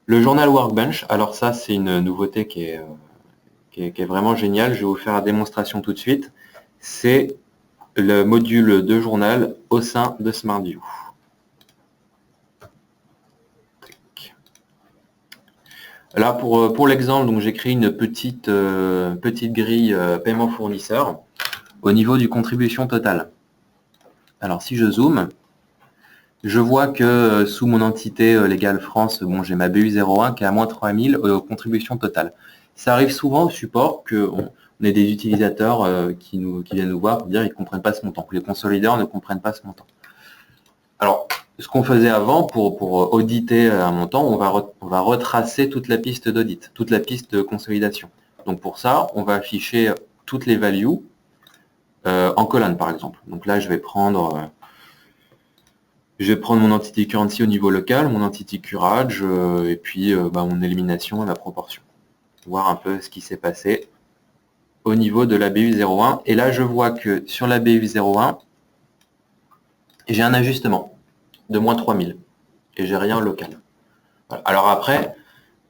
Le journal Workbench, alors ça c'est une nouveauté qui est vraiment géniale. Je vais vous faire la démonstration tout de suite. C'est le module de journal au sein de SmartView. Là, pour l'exemple, donc j'ai créé une petite grille paiement fournisseur au niveau du contribution totale. Alors, si je zoome, je vois que sous mon entité légale France, bon, j'ai ma BU01 qui est à moins 3000 contribution totale. Ça arrive souvent au support qu'on ait des utilisateurs qui viennent nous voir pour dire qu'ils ne comprennent pas ce montant, que les consolideurs ne comprennent pas ce montant. Alors, ce qu'on faisait avant, pour auditer un montant, on va retracer toute la piste d'audit, toute la piste de consolidation. Donc pour ça, on va afficher toutes les values en colonne, par exemple. Donc là, je vais prendre mon entity currency au niveau local, mon entity curage, et puis mon élimination et ma proportion. Voir un peu ce qui s'est passé au niveau de la BU01. Et là, je vois que sur la BU01, j'ai un ajustement de moins 3000 et j'ai rien en local. Voilà. Alors après,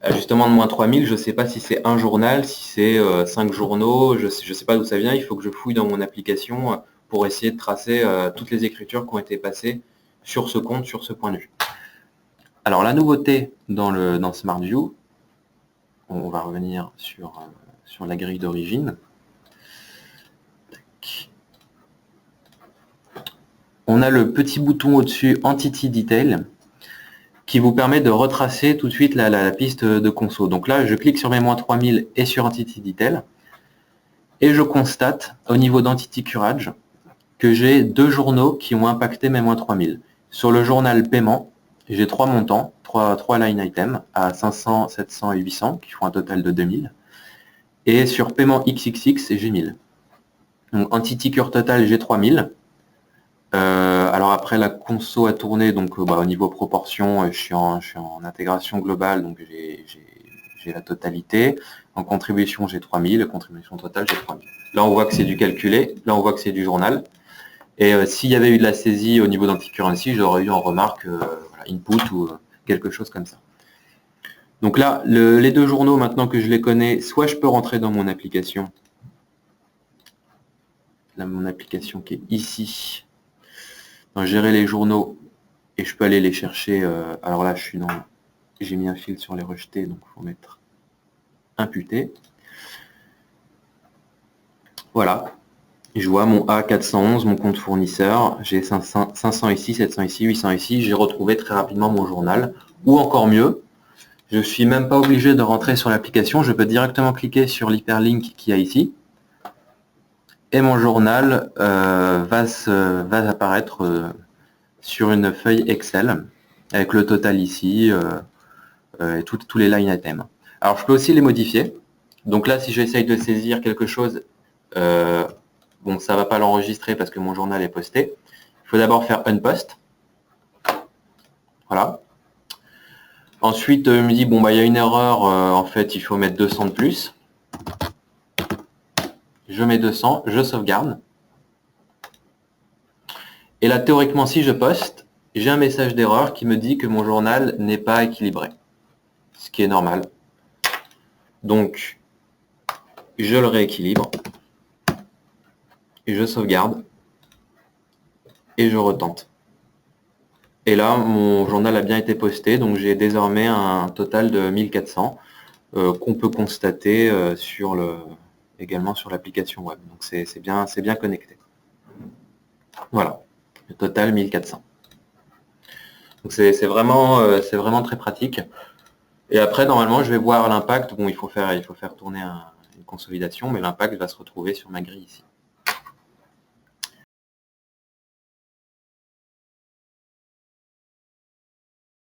ajustement de moins 3000, je ne sais pas si c'est un journal, si c'est 5 journaux, je ne sais pas d'où ça vient, il faut que je fouille dans mon application pour essayer de tracer toutes les écritures qui ont été passées sur ce compte, sur ce point de vue. Alors la nouveauté dans SmartView, on va revenir sur la grille d'origine. On a le petit bouton au-dessus Entity Detail qui vous permet de retracer tout de suite la piste de conso. Donc là, je clique sur mes moins 3000 et sur Entity Detail et je constate au niveau d'Entity Curage que j'ai 2 journaux qui ont impacté mes moins 3000. Sur le journal paiement, j'ai 3 montants, 3 line items à 500, 700 et 800 qui font un total de 2000. Et sur paiement XXX, j'ai 1000. Donc Entity Cure Total, j'ai 3000. Alors après la conso à tourner, donc au niveau proportion, je suis en intégration globale, donc j'ai la totalité. En contribution, j'ai 3000, contribution totale, j'ai 3000. Là, on voit que c'est du calculé, là, on voit que c'est du journal. Et s'il y avait eu de la saisie au niveau d'anti-currency, j'aurais eu en remarque input ou quelque chose comme ça. Donc là, les 2 journaux, maintenant que je les connais, soit je peux rentrer dans mon application, là, mon application qui est ici, dans gérer les journaux, et je peux aller les chercher. Alors là, j'ai mis un fil sur les rejetés, donc il faut mettre imputé. Voilà. Je vois mon A411, mon compte fournisseur, j'ai 500 ici, 700 ici, 800 ici, j'ai retrouvé très rapidement mon journal. Ou encore mieux, je ne suis même pas obligé de rentrer sur l'application, je peux directement cliquer sur l'hyperlink qu'il y a ici, et mon journal va apparaître sur une feuille Excel, avec le total ici, et tous les line items. Alors je peux aussi les modifier. Donc là, si j'essaye de saisir quelque chose, bon, ça ne va pas l'enregistrer parce que mon journal est posté. Il faut d'abord faire unpost. Voilà. Ensuite, il me dit, bon, il y a une erreur, en fait, il faut mettre 200 de plus. Je mets 200, je sauvegarde. Et là, théoriquement, si je poste, j'ai un message d'erreur qui me dit que mon journal n'est pas équilibré. Ce qui est normal. Donc, je le rééquilibre. Et je sauvegarde. Et je retente. Et là, mon journal a bien été posté, donc j'ai désormais un total de 1400 qu'on peut constater également sur l'application web. Donc c'est bien connecté. Voilà, le total 1400. Donc c'est vraiment très pratique. Et après, normalement, je vais voir l'impact. Bon, il faut faire tourner une consolidation, mais l'impact va se retrouver sur ma grille ici.